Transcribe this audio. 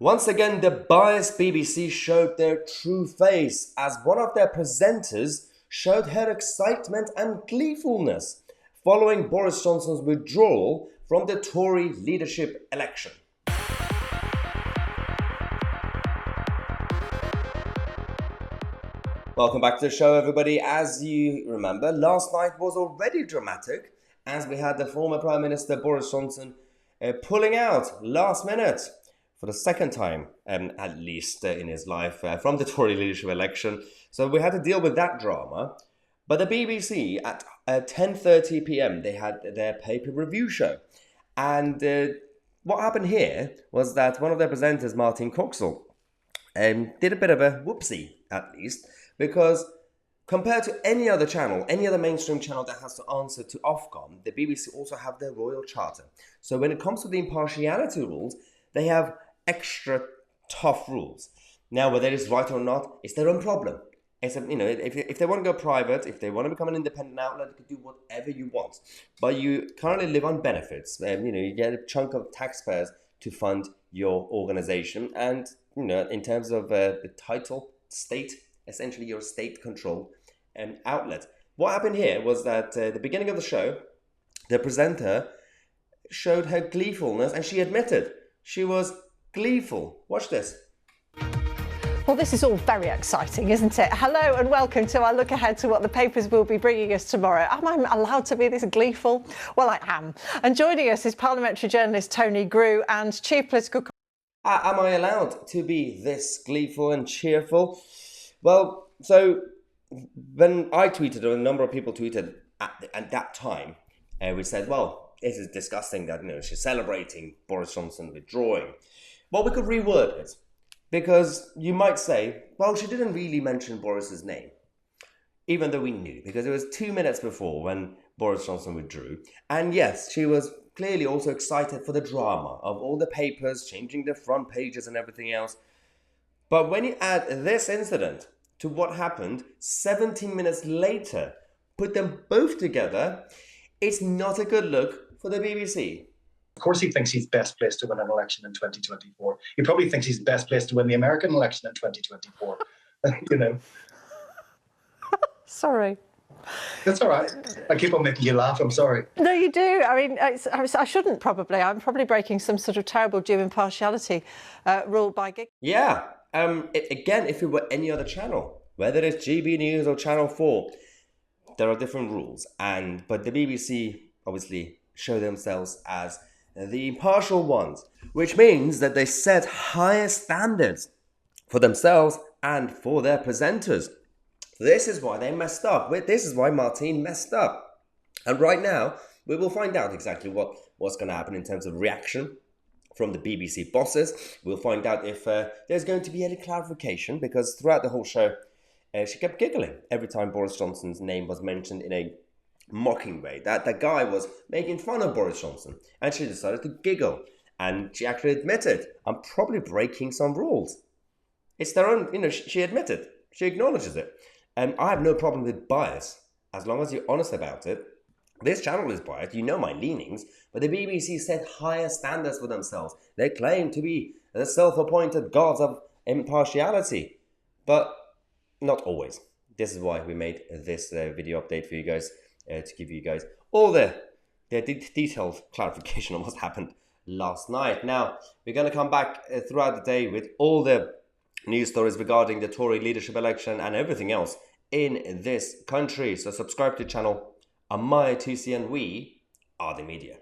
Once again, the biased BBC showed their true face as one of their presenters showed her excitement and gleefulness following Boris Johnson's withdrawal from the Tory leadership election. Welcome back to the show, everybody. As you remember, last night was already dramatic as we had the former Prime Minister Boris Johnson pulling out last minute for the second time, at least in his life, from the Tory leadership election. So we had to deal with that drama. But the BBC at 10:30 p.m. they had their paper review show, and what happened here was that one of their presenters, Martin Coxall, did a bit of a whoopsie, at least, because compared to any other channel, any other mainstream channel that has to answer to Ofcom, the BBC also have their Royal Charter. So when it comes to the impartiality rules, they have extra tough rules. Now, whether it's right or not, it's their own problem. It's if they want to go private, if they want to become an independent outlet, you can do whatever you want. But you currently live on benefits. You get a chunk of taxpayers to fund your organization. And, in terms of the title, state, essentially you're a state-controlled outlet. What happened here was that at the beginning of the show, the presenter showed her gleefulness, and she admitted she was gleeful. Watch this. Well, this is all very exciting, isn't it? Hello and welcome to our look ahead to what the papers will be bringing us tomorrow. Am I allowed to be this gleeful? Well, I am. And joining us is parliamentary journalist Tony Grew and chief political... Am I allowed to be this gleeful and cheerful? Well, so when I tweeted, or a number of people tweeted at that time, we said, well, it is disgusting that she's celebrating Boris Johnson withdrawing. Well, we could reword it, because you might say, well, she didn't really mention Boris's name, even though we knew, because it was 2 minutes before when Boris Johnson withdrew. And yes, she was clearly also excited for the drama of all the papers changing their front pages and everything else. But when you add this incident to what happened 17 minutes later, put them both together, it's not a good look for the BBC. Of course he thinks he's best placed to win an election in 2024. He probably thinks he's best placed to win the American election in 2024. Sorry. That's all right. I keep on making you laugh. I'm sorry. No, you do. I mean, I shouldn't probably. I'm probably breaking some sort of terrible due impartiality rule by gig. Yeah. Again, if it were any other channel, whether it's GB News or Channel 4, there are different rules. But the BBC obviously show themselves as the impartial ones, which means that they set higher standards for themselves and for their presenters. This is why they messed up. This is why Martin messed up. And right now, we will find out exactly what's going to happen in terms of reaction from the BBC bosses. We'll find out if there's going to be any clarification, because throughout the whole show, she kept giggling every time Boris Johnson's name was mentioned in a mocking way. That the guy was making fun of Boris Johnson, and she decided to giggle. And she actually admitted, I'm probably breaking some rules. It's their own, she admitted. She acknowledges it. And I have no problem with bias, as long as you're honest about it. This channel is biased, you know my leanings, but the BBC set higher standards for themselves. They claim to be the self-appointed gods of impartiality, but not always. This is why we made this video update for you guys, to give you guys all the detailed clarification on what happened last night. Now, we're going to come back throughout the day with all the news stories regarding the Tory leadership election and everything else in this country. So subscribe to the channel. I'm Tousi, and we are the media.